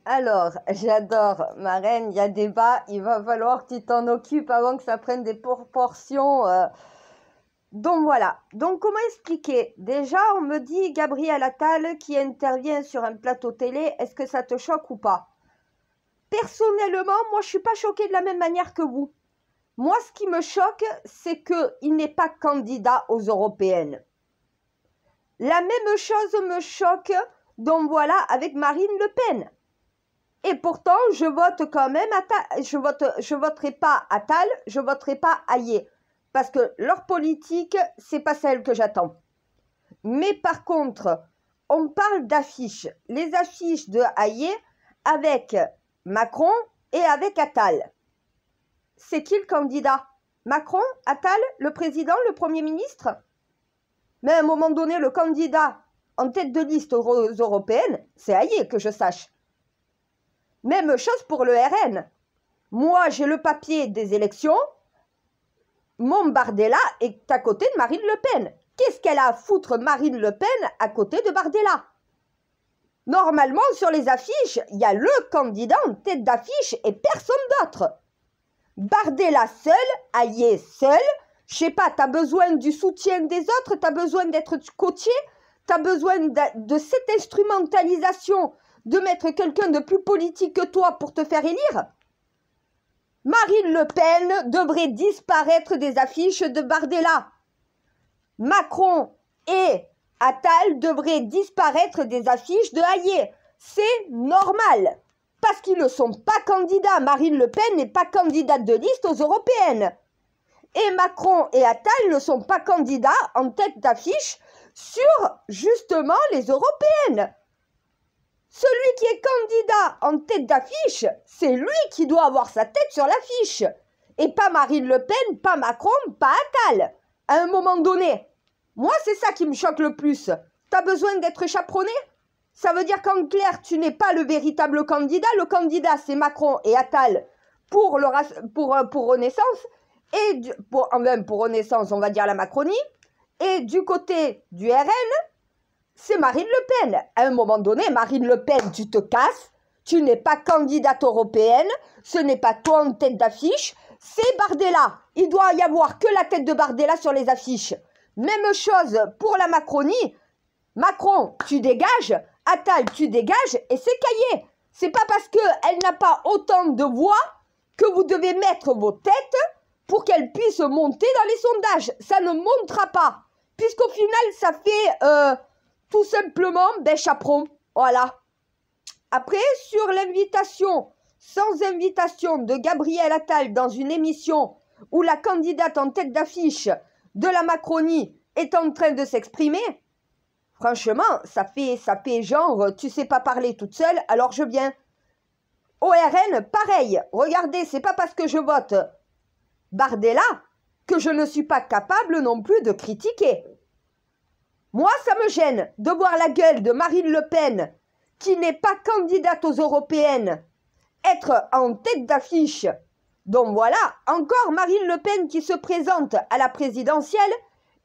Alors, j'adore, ma reine, il y a débat, il va falloir que tu t'en occupes avant que ça prenne des proportions. Donc voilà, donc comment expliquer? Déjà, on me dit Gabriel Attal qui intervient sur un plateau télé, est-ce que ça te choque ou pas? Personnellement, moi je suis pas choquée de la même manière que vous. Moi, ce qui me choque, c'est qu'il n'est pas candidat aux européennes. La même chose me choque, donc voilà, avec Marine Le Pen. Et pourtant, je vote quand même Attal. Je voterai pas Attal, je voterai pas Hayé. Parce que leur politique, c'est pas celle que j'attends. Mais par contre, on parle d'affiches. Les affiches de Hayé avec Macron et avec Attal. C'est qui le candidat? Macron, Attal, le président, le Premier ministre? Mais à un moment donné, le candidat en tête de liste aux européennes, c'est Hayé, que je sache. Même chose pour le RN. Moi, j'ai le papier des élections. Mon Bardella est à côté de Marine Le Pen. Qu'est-ce qu'elle a à foutre, Marine Le Pen, à côté de Bardella? Normalement, sur les affiches, il y a le candidat en tête d'affiche et personne d'autre. Bardella seul, Hayé seul. Je sais pas, tu as besoin du soutien des autres, tu as besoin d'être coaché, tu as besoin de cette instrumentalisation, de mettre quelqu'un de plus politique que toi pour te faire élire. Marine Le Pen devrait disparaître des affiches de Bardella. Macron et Attal devraient disparaître des affiches de Hayé. C'est normal. Parce qu'ils ne sont pas candidats. Marine Le Pen n'est pas candidate de liste aux européennes. Et Macron et Attal ne sont pas candidats en tête d'affiche sur justement les européennes. Celui qui est candidat en tête d'affiche, c'est lui qui doit avoir sa tête sur l'affiche. Et pas Marine Le Pen, pas Macron, pas Attal. À un moment donné. Moi, c'est ça qui me choque le plus. T'as besoin d'être chaperonné? Ça veut dire qu'en clair, tu n'es pas le véritable candidat. Le candidat, c'est Macron et Attal pour Renaissance. Et pour Renaissance, on va dire la Macronie. Et du côté du RN, c'est Marine Le Pen. À un moment donné, Marine Le Pen, tu te casses. Tu n'es pas candidate européenne. Ce n'est pas toi en tête d'affiche. C'est Bardella. Il doit y avoir que la tête de Bardella sur les affiches. Même chose pour la Macronie. Macron, tu dégages. Attal, tu dégages. Et c'est Hayé. C'est pas parce qu'elle n'a pas autant de voix que vous devez mettre vos têtes pour qu'elle puisse monter dans les sondages. Ça ne montera pas. Puisqu'au final, ça fait tout simplement des chaperons. Voilà. Après, sur l'invitation, sans invitation de Gabriel Attal dans une émission où la candidate en tête d'affiche de la Macronie est en train de s'exprimer, franchement, ça fait genre, tu sais pas parler toute seule, alors je viens. Au RN, pareil. Regardez, c'est pas parce que je vote Bardella que je ne suis pas capable non plus de critiquer. Moi, ça me gêne de voir la gueule de Marine Le Pen, qui n'est pas candidate aux européennes, être en tête d'affiche. Donc voilà, encore Marine Le Pen qui se présente à la présidentielle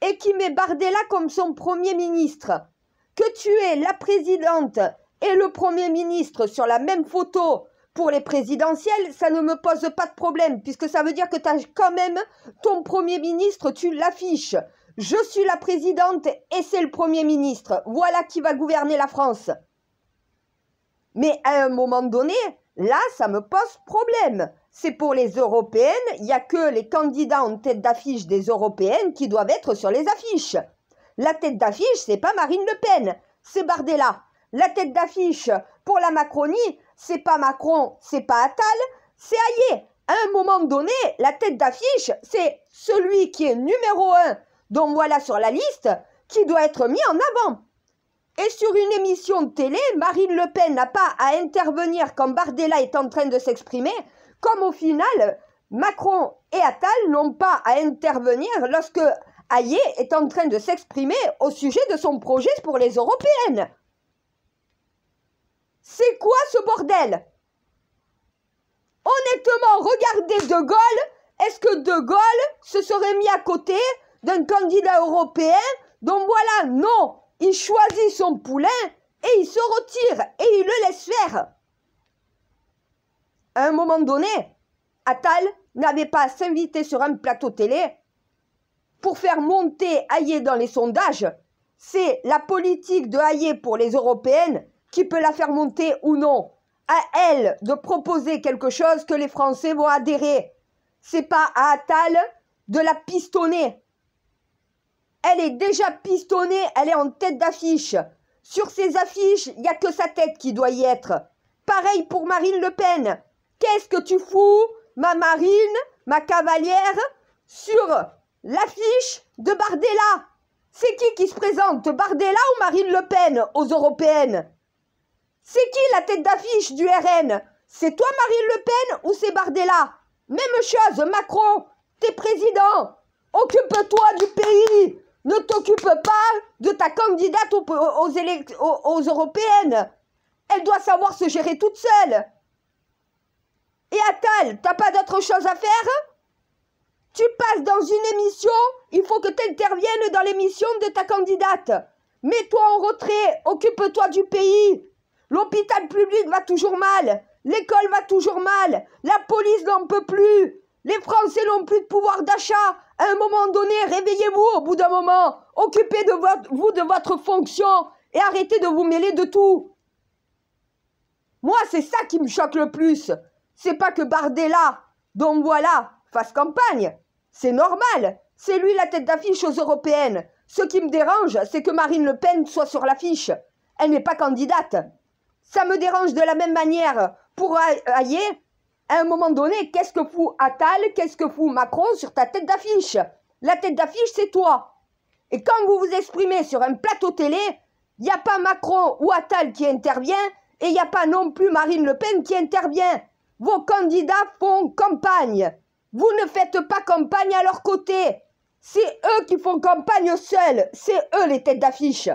et qui met Bardella comme son Premier ministre. Que tu aies la présidente et le Premier ministre sur la même photo pour les présidentielles, ça ne me pose pas de problème, puisque ça veut dire que tu as quand même ton Premier ministre, tu l'affiches. Je suis la présidente et c'est le Premier ministre. Voilà qui va gouverner la France. Mais à un moment donné, là, ça me pose problème. C'est pour les européennes, il n'y a que les candidats en tête d'affiche des européennes qui doivent être sur les affiches. La tête d'affiche, c'est pas Marine Le Pen, c'est Bardella. La tête d'affiche pour la Macronie, c'est pas Macron, c'est pas Attal, c'est Hayé. À un moment donné, la tête d'affiche, c'est celui qui est numéro 1, donc voilà sur la liste, qui doit être mis en avant. Et sur une émission de télé, Marine Le Pen n'a pas à intervenir quand Bardella est en train de s'exprimer, comme au final, Macron et Attal n'ont pas à intervenir lorsque Hayé est en train de s'exprimer au sujet de son projet pour les européennes. C'est quoi ce bordel? Honnêtement, regardez De Gaulle. Est-ce que De Gaulle se serait mis à côté d'un candidat européen? Donc voilà, non. Il choisit son poulain et il se retire et il le laisse faire. à un moment donné, Attal n'avait pas à s'inviter sur un plateau télé pour faire monter Hayé dans les sondages. C'est la politique de Hayé pour les européennes qui peut la faire monter ou non. À elle de proposer quelque chose que les Français vont adhérer. C'est pas à Attal de la pistonner. Elle est déjà pistonnée, elle est en tête d'affiche. Sur ces affiches, il n'y a que sa tête qui doit y être. Pareil pour Marine Le Pen. Qu'est-ce que tu fous, ma Marine, ma cavalière, sur l'affiche de Bardella? C'est qui se présente, Bardella ou Marine Le Pen aux européennes? C'est qui la tête d'affiche du RN? C'est toi Marine Le Pen ou c'est Bardella? Même chose, Macron, t'es président. Occupe-toi du pays. Ne t'occupe pas de ta candidate aux européennes. Elle doit savoir se gérer toute seule. Et Attal, t'as pas d'autre chose à faire? Tu passes dans une émission, il faut que tu interviennes dans l'émission de ta candidate. Mets-toi en retrait, occupe-toi du pays. L'hôpital public va toujours mal, l'école va toujours mal, la police n'en peut plus. Les Français n'ont plus de pouvoir d'achat. À un moment donné, réveillez-vous au bout d'un moment. Occupez vous de votre fonction et arrêtez de vous mêler de tout. Moi, c'est ça qui me choque le plus. C'est pas que Bardella, donc voilà, fasse campagne. C'est normal. C'est lui la tête d'affiche aux européennes. Ce qui me dérange, c'est que Marine Le Pen soit sur l'affiche. Elle n'est pas candidate. Ça me dérange de la même manière pour Hayé. À un moment donné, qu'est-ce que fout Attal, qu'est-ce que fout Macron sur ta tête d'affiche? La tête d'affiche, c'est toi. Et quand vous vous exprimez sur un plateau télé, il n'y a pas Macron ou Attal qui intervient et il n'y a pas non plus Marine Le Pen qui intervient. Vos candidats font campagne. Vous ne faites pas campagne à leur côté. C'est eux qui font campagne seuls. C'est eux les têtes d'affiche.